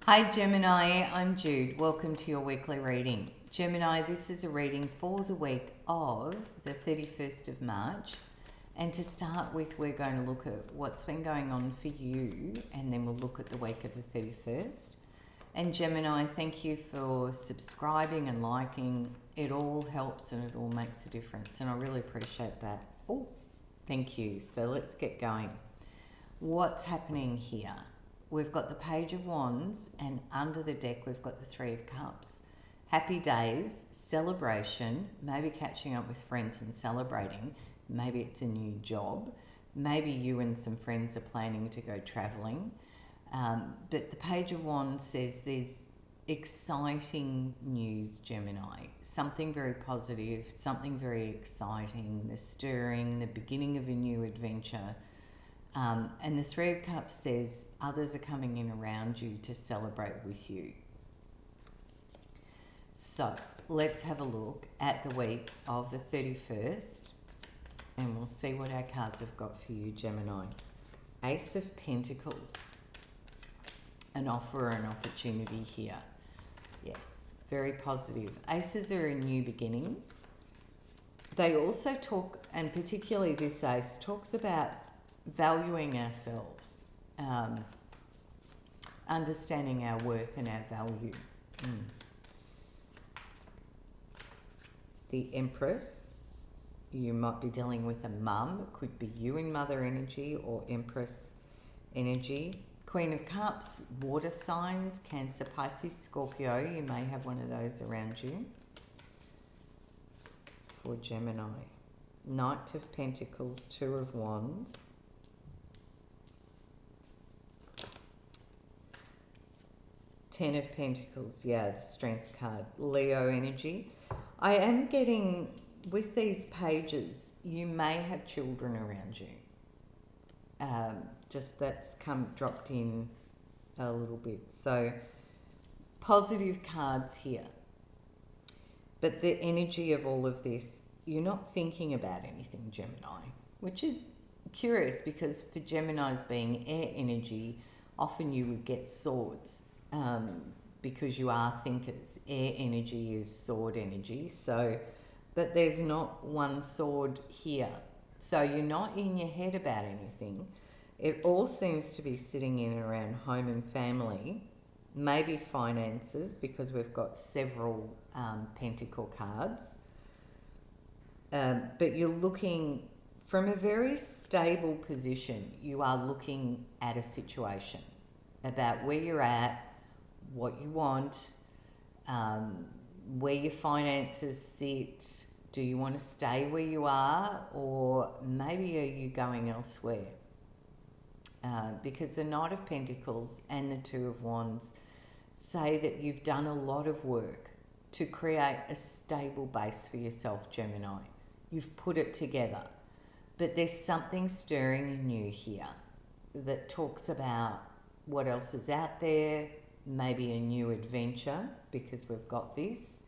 Hi Gemini, I'm Jude. Welcome to your weekly reading. Gemini, this is a reading for the week of the 31st of March. And to start with, we're going to look at what's been going on for you, and then we'll look at the week of the 31st. And Gemini, thank you for subscribing and liking. It all helps and it all makes a difference, and I really appreciate that. Oh, thank you. So let's get going. What's happening here? We've got the Page of Wands, and under the deck we've got the Three of Cups. Happy days, celebration, maybe catching up with friends and celebrating. Maybe it's a new job. Maybe you and some friends are planning to go travelling. But the Page of Wands says there's exciting news, Gemini. Something very positive, something very exciting, the stirring, the beginning of a new adventure. And the Three of Cups says others are coming in around you to celebrate with you. So let's have a look at the week of the 31st, and we'll see what our cards have got for you, Gemini. Ace of Pentacles, an offer or an opportunity here. Yes, very positive. Aces are in new beginnings. They also talk, and particularly this ace, talks about valuing ourselves, understanding our worth and our value. The Empress, you might be dealing with a mum. It could be you in mother energy or Empress energy. Queen of Cups, water signs, Cancer, Pisces, Scorpio. You may have one of those around you. For Gemini, Knight of Pentacles, Two of Wands. Ten of Pentacles, yeah, the Strength card. Leo energy. I am getting, with these pages, you may have children around you. Just that's dropped in a little bit. So, positive cards here. But the energy of all of this, you're not thinking about anything, Gemini, which is curious because for Geminis being air energy, often you would get swords. Because you are thinkers. Air energy is sword energy. So, but there's not one sword here. So you're not in your head about anything. It all seems to be sitting in around home and family, maybe finances, because we've got several pentacle cards. But you're looking from a very stable position. You are looking at a situation about where you're at, what you want, where your finances sit. Do you want to stay where you are, or maybe are you going elsewhere? Because the Knight of Pentacles and the Two of Wands say that you've done a lot of work to create a stable base for yourself, Gemini. You've put it together. But there's something stirring in you here that talks about what else is out there. Maybe a new adventure, because we've got this.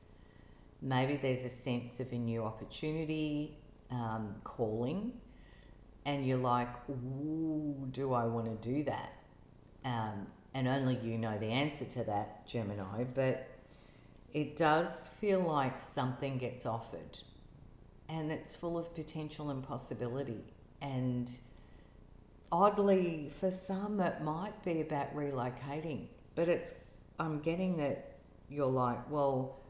Maybe there's a sense of a new opportunity, calling, and you're like, ooh, do I want to do that? And only you know the answer to that, Gemini, but it does feel like something gets offered, and it's full of potential and possibility. And oddly, for some, it might be about relocating. But I'm getting that you're like, well,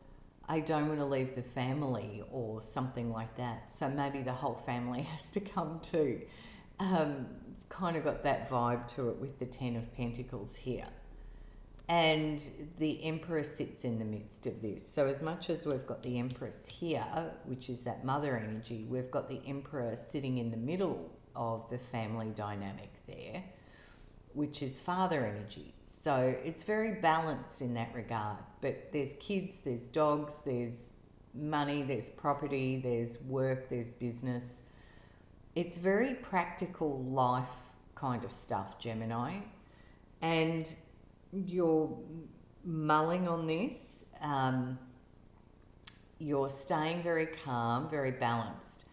I don't want to leave the family or something like that. So maybe the whole family has to come too. It's kind of got that vibe to it with the Ten of Pentacles here. And the Emperor sits in the midst of this. So as much as we've got the Empress here, which is that mother energy, we've got the Emperor sitting in the middle of the family dynamic there, which is father energy. So it's very balanced in that regard. But there's kids, there's dogs, there's money, there's property, there's work, there's business. It's very practical life kind of stuff, Gemini. And you're mulling on this. You're staying very calm, very balanced.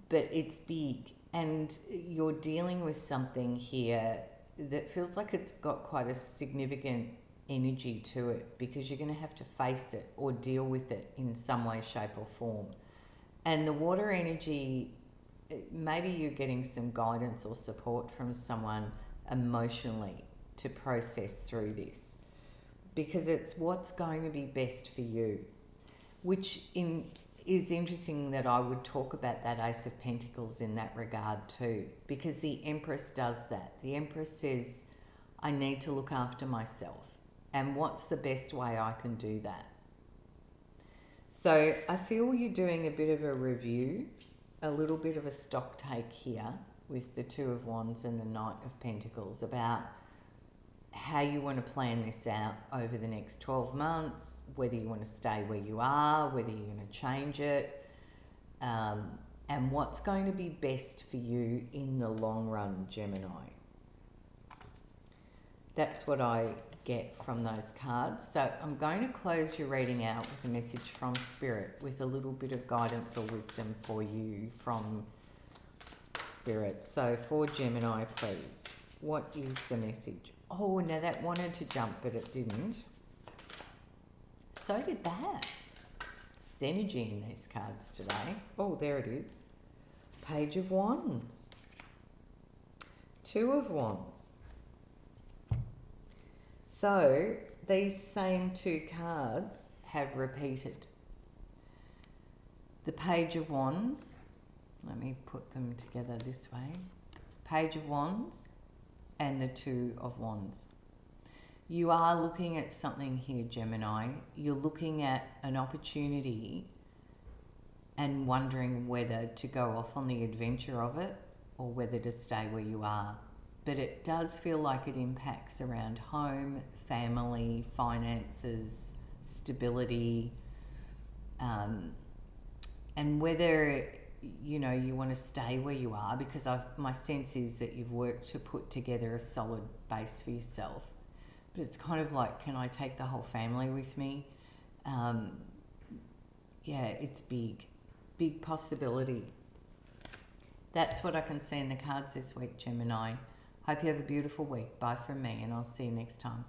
But it's big. And you're dealing with something here that feels like it's got quite a significant energy to it, because you're going to have to face it or deal with it in some way, shape or form. And the water energy, maybe you're getting some guidance or support from someone emotionally to process through this, because it's what's going to be best for you, which is interesting that I would talk about that Ace of Pentacles in that regard too, because the Empress does that. The Empress says, I need to look after myself, and what's the best way I can do that? So I feel you're doing a bit of a review, a little bit of a stock take here with the Two of Wands and the Knight of Pentacles about how you want to plan this out over the next 12 months, whether you want to stay where you are, whether you're going to change it, and what's going to be best for you in the long run, Gemini. That's what I get from those cards. So I'm going to close your reading out with a message from Spirit, with a little bit of guidance or wisdom for you from Spirit. So for Gemini, please, what is the message? Oh, now that wanted to jump, but it didn't. So did that. There's energy in these cards today. Oh, there it is. Page of Wands. Two of Wands. So these same two cards have repeated. The Page of Wands. Let me put them together this way. Page of Wands and the Two of Wands. You are looking at something here, Gemini. You're looking at an opportunity and wondering whether to go off on the adventure of it or whether to stay where you are. But it does feel like it impacts around home, family, finances, stability, and whether you want to stay where you are, because my sense is that you've worked to put together a solid base for yourself. But it's kind of like, can I take the whole family with me? Yeah, it's big possibility. That's what I can see in the cards this week, Gemini. Hope you have a beautiful week. Bye from me, and I'll see you next time.